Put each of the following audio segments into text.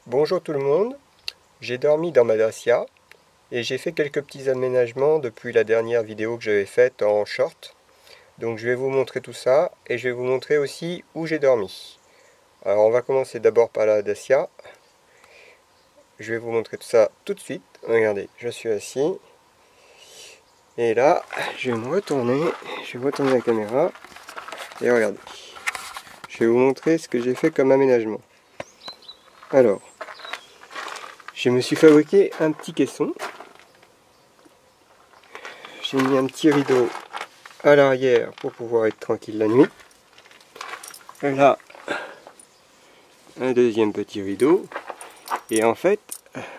Bonjour tout le monde, j'ai dormi dans ma Dacia et j'ai fait quelques petits aménagements depuis la dernière vidéo que j'avais faite en short. Donc je vais vous montrer tout ça et je vais vous montrer aussi où j'ai dormi. Alors on va commencer d'abord par la Dacia. Je vais vous montrer tout ça tout de suite. Regardez, je suis assis. Et là, je vais retourner la caméra. Et regardez, je vais vous montrer ce que j'ai fait comme aménagement. Alors, je me suis fabriqué un petit caisson. J'ai mis un petit rideau à l'arrière pour pouvoir être tranquille la nuit. Là, un deuxième petit rideau. Et en fait,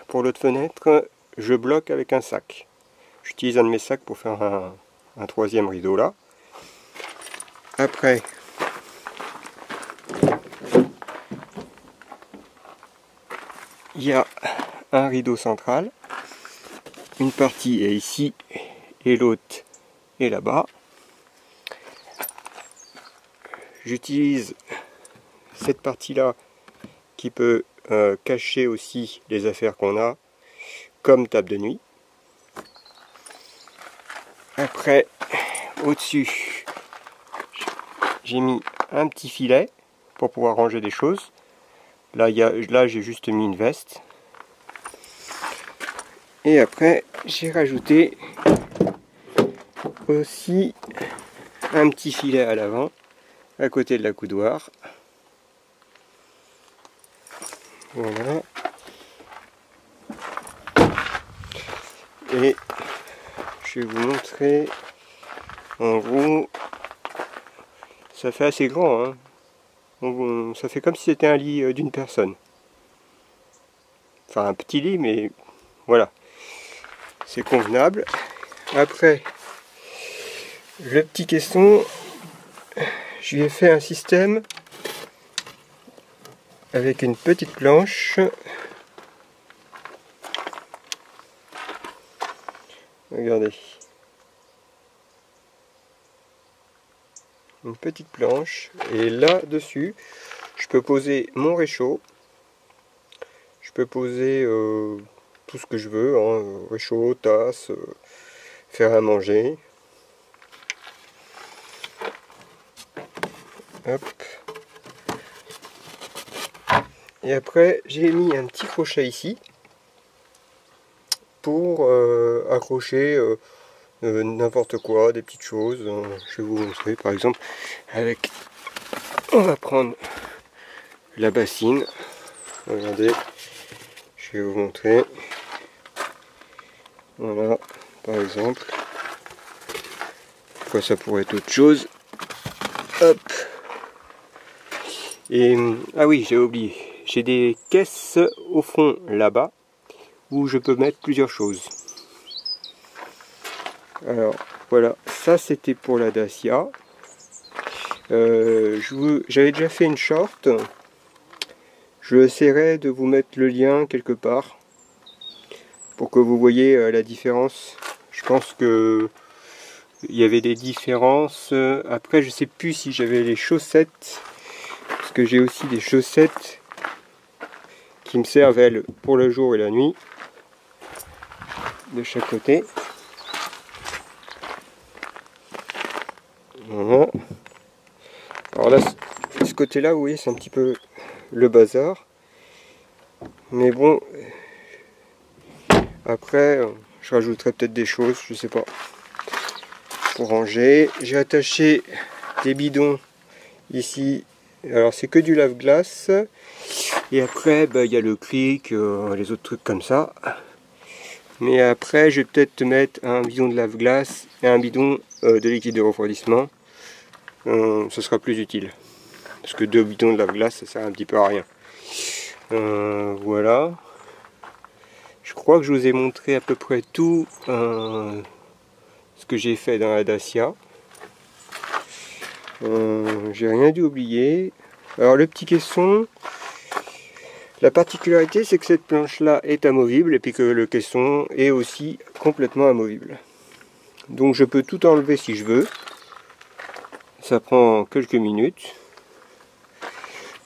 pour l'autre fenêtre, je bloque avec un sac. J'utilise un de mes sacs pour faire un troisième rideau là. Après, il y a un rideau central. Une partie est ici et l'autre est là-bas. J'utilise cette partie-là qui peut cacher aussi les affaires qu'on a, comme table de nuit. Après, au-dessus, j'ai mis un petit filet pour pouvoir ranger des choses. Là, j'ai juste mis une veste. Et après, j'ai rajouté aussi un petit filet à l'avant, à côté de la coudoir. Voilà. Et je vais vous montrer, en gros, ça fait assez grand, hein. Ça fait comme si c'était un lit d'une personne. Enfin, un petit lit, mais voilà. C'est convenable. Après, le petit caisson, je lui ai fait un système avec une petite planche. Regardez. Une petite planche. Et là-dessus, je peux poser mon réchaud. Je peux poser tout ce que je veux. Hein, réchaud, tasse, faire à manger. Hop. Et après, j'ai mis un petit crochet ici pour accrocher n'importe quoi, des petites choses. Je vais vous montrer par exemple avec, on va prendre la bassine. Regardez, je vais vous montrer. Voilà, par exemple. Pourquoi ça pourrait être autre chose. Hop. Et ah oui, j'ai oublié. J'ai des caisses au fond là-bas où je peux mettre plusieurs choses. Alors voilà, ça c'était pour la Dacia. J'avais déjà fait une short. Je essaierai de vous mettre le lien quelque part pour que vous voyez la différence. Je pense que il y avait des différences. Après, je sais plus si j'avais les chaussettes, parce que j'ai aussi des chaussettes qui me servent elles pour le jour et la nuit, de chaque côté. Voilà. Alors là, ce côté-là, vous voyez, c'est un petit peu le bazar. Mais bon, après, je rajouterai peut-être des choses, je sais pas, pour ranger. J'ai attaché des bidons ici. Alors c'est que du lave-glace. Et après, il y a le clic, les autres trucs comme ça. Mais après, je vais peut-être mettre un bidon de lave-glace et un bidon de liquide de refroidissement. Ce sera plus utile. Parce que 2 bidons de lave-glace, ça sert un petit peu à rien. Voilà. Je crois que je vous ai montré à peu près tout ce que j'ai fait dans la Dacia. J'ai rien dû oublier. Alors le petit caisson, la particularité c'est que cette planche là est amovible et puis que le caisson est aussi complètement amovible. Donc je peux tout enlever si je veux. Ça prend quelques minutes.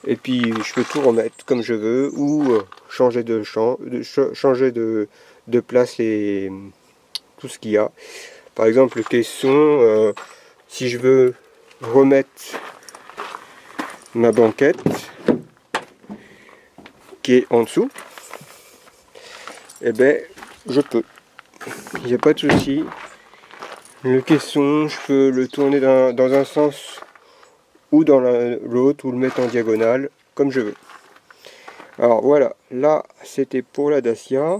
Et puis je peux tout remettre comme je veux, ou changer changer de place tout ce qu'il y a. Par exemple le caisson, si je veux remettre ma banquette qui est en dessous, eh ben je peux, il n'y a pas de souci. Le caisson, je peux le tourner dans un sens ou dans l'autre, ou le mettre en diagonale, comme je veux. Alors voilà, là c'était pour la Dacia.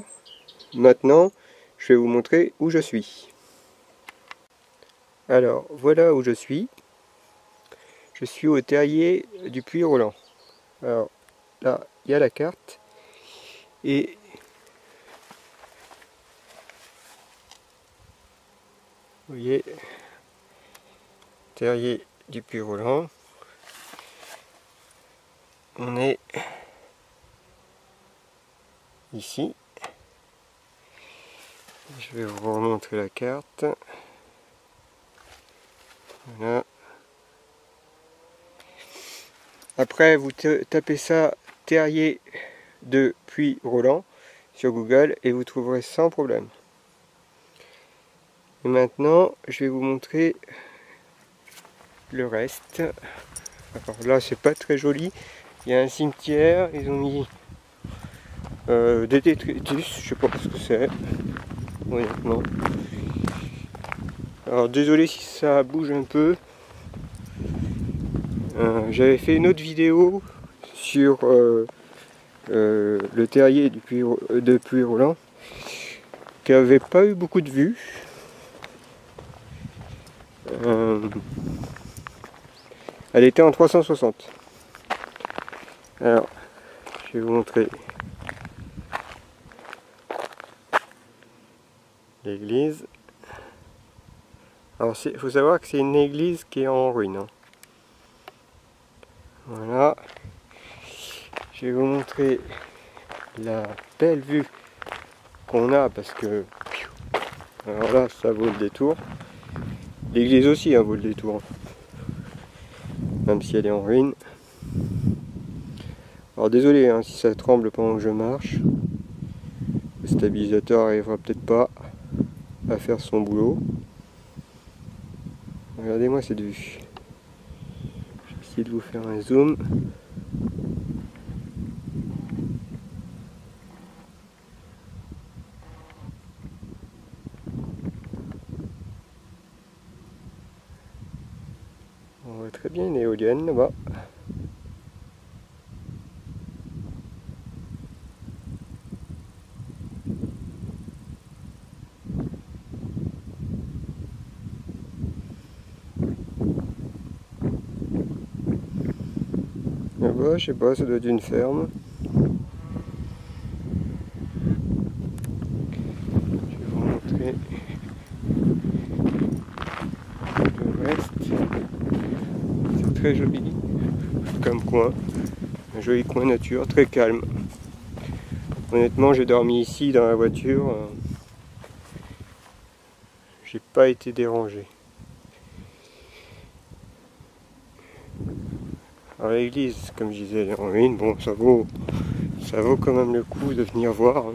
Maintenant, je vais vous montrer où je suis. Alors voilà où je suis. Je suis au terrier du Puy-Roland. Alors là, il y a la carte. Et vous voyez, terrier du Puy-Roland. On est ici. Je vais vous remontrer la carte. Voilà. Après, vous tapez ça, terrier de Puy-Roland sur Google et vous trouverez sans problème. Et maintenant, je vais vous montrer le reste. Alors là, c'est pas très joli. Il y a un cimetière, ils ont mis des détritus, je sais pas ce que c'est, honnêtement. Alors désolé si ça bouge un peu. J'avais fait une autre vidéo sur le terrier de Puy-Roland qui n'avait pas eu beaucoup de vues. Elle était en 360. Alors, je vais vous montrer l'église. Alors, il faut savoir que c'est une église qui est en ruine. Hein. Voilà. Je vais vous montrer la belle vue qu'on a parce que... Alors là, ça vaut le détour. L'église aussi, hein, vaut le détour. Même si elle est en ruine. Alors désolé hein, si ça tremble pendant que je marche. Le stabilisateur n'arrivera peut-être pas à faire son boulot. Regardez-moi cette vue. Je vais essayer de vous faire un zoom. On voit très bien une éolienne là-bas. Là-bas, je sais pas, ça doit être une ferme. Je vais vous montrer le reste. C'est très joli comme coin. Un joli coin nature, très calme. Honnêtement, j'ai dormi ici dans la voiture. J'ai pas été dérangé. Alors l'église, comme je disais, elle est en ruine. Bon, ça vaut quand même le coup de venir voir. Hein.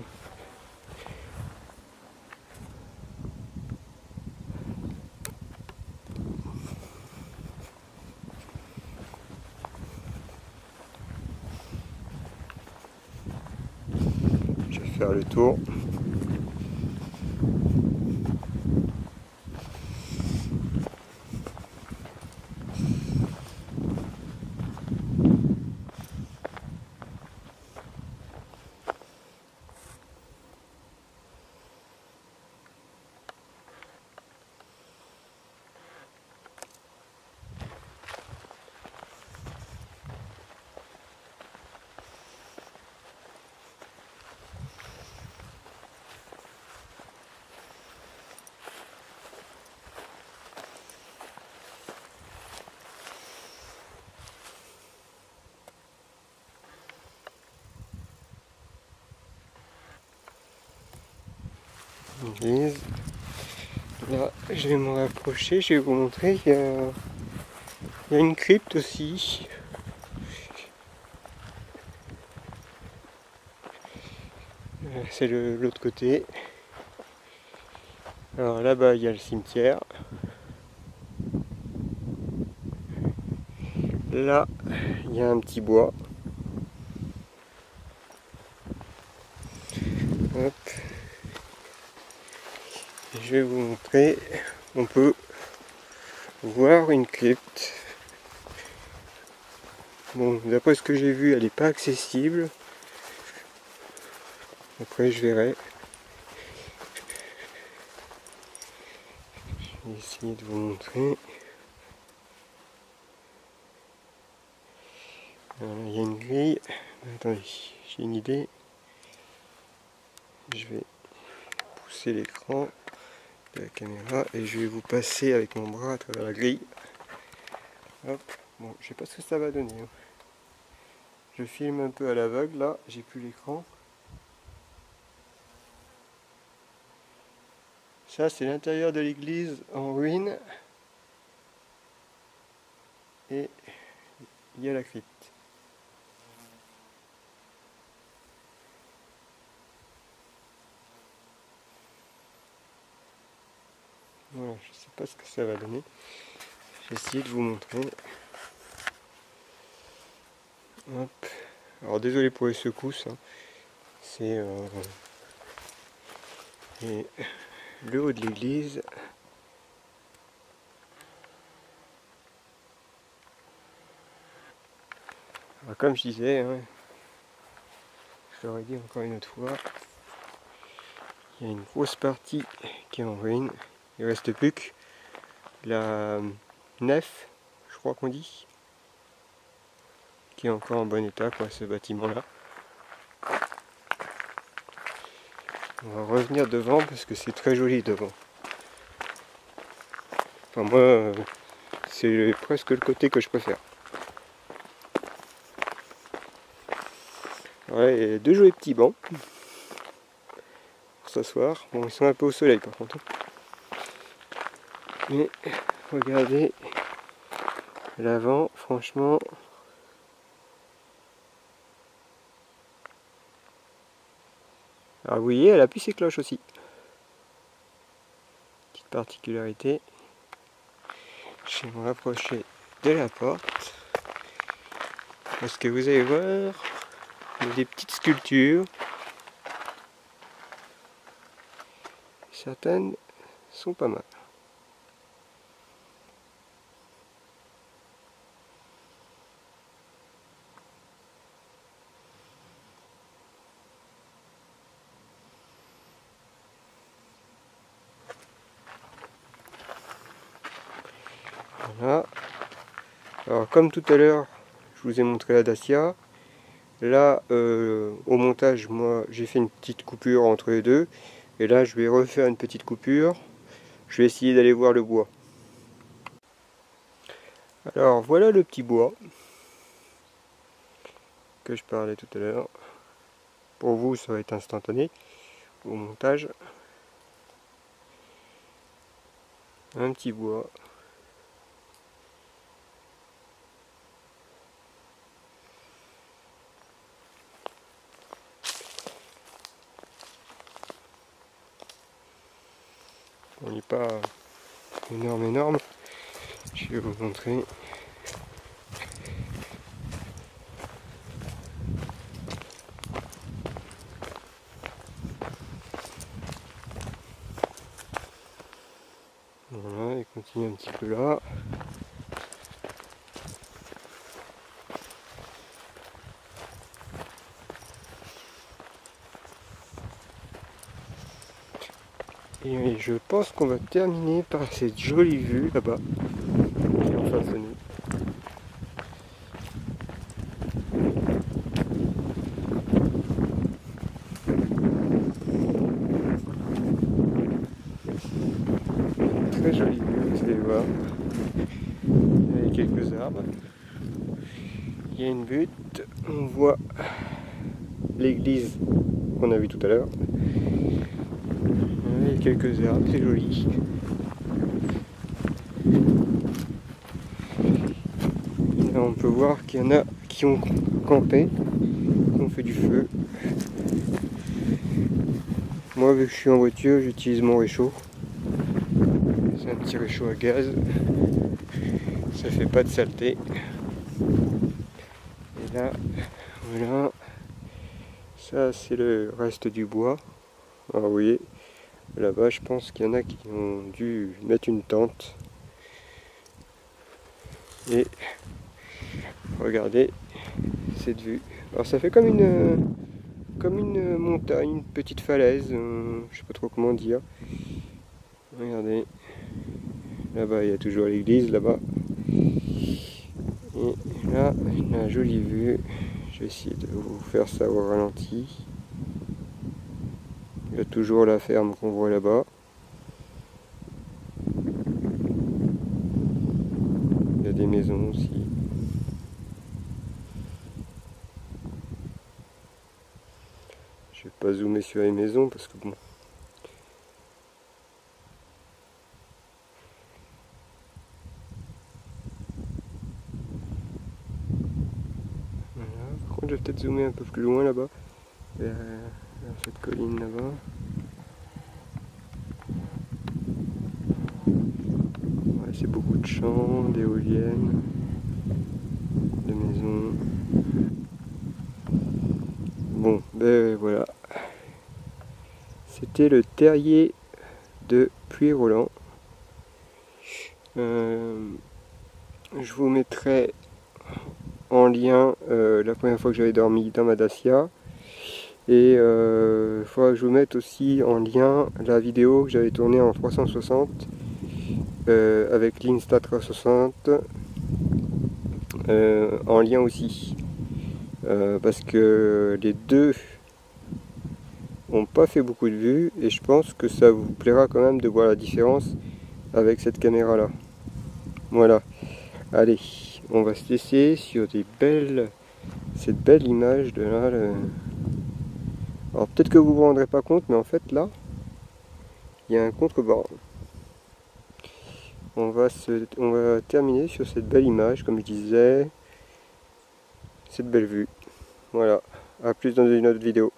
Je vais faire le tour. L'église. Là, je vais me rapprocher, je vais vous montrer. Il y a une crypte aussi. c'est l'autre côté. Alors là-bas il y a le cimetière. Là il y a un petit bois. Hop. Et je vais vous montrer, on peut voir une crypte. Bon, d'après ce que j'ai vu, elle n'est pas accessible. Après je verrai. Je vais essayer de vous montrer. Voilà, il y a une grille. Attendez, j'ai une idée. Je vais pousser l'écran de la caméra et je vais vous passer avec mon bras à travers la grille. Hop. Bon, je sais pas ce que ça va donner. Je filme un peu à l'aveugle là, j'ai plus l'écran. Ça c'est l'intérieur de l'église en ruine. Et il y a la crypte. Voilà, je sais pas ce que ça va donner. J'ai essayé de vous montrer. Hop. Alors désolé pour les secousses. Hein. C'est le haut de l'église. Alors, comme je disais, hein, je l'aurais dit encore une autre fois, il y a une grosse partie qui est en ruine. Il ne reste plus que la nef, je crois qu'on dit, qui est encore en bon état, quoi, ce bâtiment-là. On va revenir devant parce que c'est très joli devant. Enfin moi, c'est presque le côté que je préfère. Ouais, il y a deux jolis petits bancs pour s'asseoir. Bon, ils sont un peu au soleil par contre. Mais regardez l'avant, franchement. Alors vous voyez, elle appuie ses cloches aussi. Petite particularité. Je vais me rapprocher de la porte. Parce que vous allez voir, il y a des petites sculptures. Certaines sont pas mal. Voilà. Alors comme tout à l'heure, je vous ai montré la Dacia. Là, au montage, moi, j'ai fait une petite coupure entre les deux. Et là, je vais refaire une petite coupure. Je vais essayer d'aller voir le bois. Alors, voilà le petit bois que je parlais tout à l'heure. Pour vous, ça va être instantané au montage. Un petit bois. On n'est pas énorme. Je vais vous montrer. Voilà, il continue un petit peu là. Et je pense qu'on va terminer par cette jolie vue là-bas, qui est en face de nous. Très jolie vue, vous allez voir. Il y a quelques arbres. Il y a une butte, on voit l'église qu'on a vue tout à l'heure. Il y a quelques arbres, c'est joli. Là, on peut voir qu'il y en a qui ont campé, qui ont fait du feu. Moi, vu que je suis en voiture, j'utilise mon réchaud. C'est un petit réchaud à gaz. Ça fait pas de saleté. Et là, voilà. Ça, c'est le reste du bois. Alors, vous voyez, là-bas, je pense qu'il y en a qui ont dû mettre une tente. Et regardez cette vue. Alors, ça fait comme une montagne, une petite falaise. Je sais pas trop comment dire. Regardez. Là-bas, il y a toujours l'église, là-bas. Et là, il y a une jolie vue. Je vais essayer de vous faire ça au ralenti. Il y a toujours la ferme qu'on voit là-bas. Il y a des maisons aussi. Je vais pas zoomer sur les maisons parce que bon. Voilà. Par contre, je vais peut-être zoomer un peu plus loin là-bas, vers cette colline là-bas. Ouais, c'est beaucoup de champs, d'éoliennes, de maisons. Bon, ben voilà. C'était le terrier de Puyroland. Je vous mettrai en lien la première fois que j'avais dormi dans ma Dacia. Et il faudra que je vous mette aussi en lien la vidéo que j'avais tournée en 360 avec l'Insta360 en lien aussi. Parce que les deux n'ont pas fait beaucoup de vues et je pense que ça vous plaira quand même de voir la différence avec cette caméra là. Voilà, allez, on va se laisser sur cette belle image de là. Alors peut-être que vous vous rendrez pas compte, mais en fait là, il y a un contrebord. On va terminer sur cette belle image, comme je disais, cette belle vue. Voilà, à plus dans une autre vidéo.